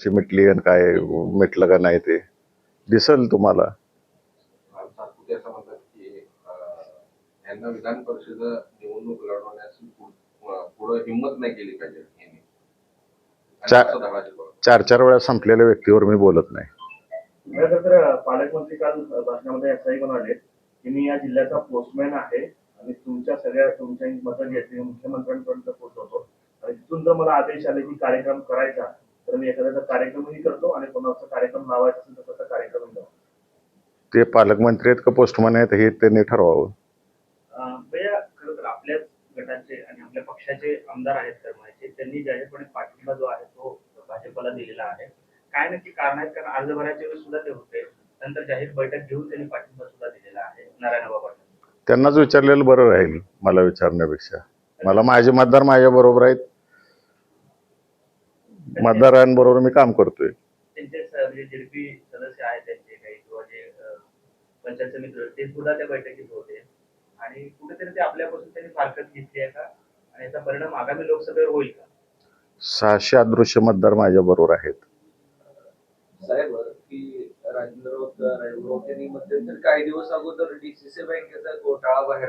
मिटली आणि काय मिटलं का नाही ते दिसल तुम्हाला. सातपुते असं म्हणतात की यांना विधान परिषद निवडणूक लढवण्यास पुढे हिंमत नाही केली पाहिजे. चार चार वेळा संपलेल्या व्यक्तीवर मी बोलत नाही. तर पालकमंत्री काल भाषणामध्ये असंही म्हणाले की मी या जिल्ह्याचा पोस्टमॅन आहे आणि तुमच्या मतं घेतली मुख्यमंत्र्यांपर्यंत पोहोचवतो आणि तिथून जर मला आदेश आले की कार्यक्रम करायचा तर मी एखाद्याचा कार्यक्रमही करतो आणि कोणाचा कार्यक्रम लावायचा असेल तर त्याचा कार्यक्रमही लावतो. ते पालकमंत्री आहेत का पोस्टमॅन आहेत हे त्यांनी ठरवावं. खरं तर आपल्याच गटाचे आणि आपल्या पक्षाचे आमदार आहेत करमाळ्याचे, त्यांनी जाहीरपणे पाठिंबा जो आहे तो भाजपला दिलेला आहे. काय नक्की कारण आहेत? कारण अर्ज भरायच्या वेळेस सुद्धा ते होते, नंतर जाहीर बैठक घेऊन त्यांनी पाठिंबा सुद्धा दिलेला आहे नारायणबाबा. त्यांनाच विचारलेलं बरं राहील मला विचारण्यापेक्षा. मला माझे मतदार माझ्या बरोबर आहेत, मतदारांबरोबर मी काम करतोय. त्यांचे जेडपी सदस्य आहेत त्यांचे काही किंवा जे पंचायत समिती ते सुद्धा त्या बैठकीत होते आणि कुठेतरी ते आपल्यापासून त्यांनी फारकत घेतली आहे का आणि याचा परिणाम आगामी लोकसभेवर होईल का? 600 अदृश्य मतदार माझ्या बरोबर आहेत. साहेब की राजेंद्र राऊत यांनी मध्यंतरी काही दिवस अगोदर डीसीसी बँकेचा घोटाळा बाहेर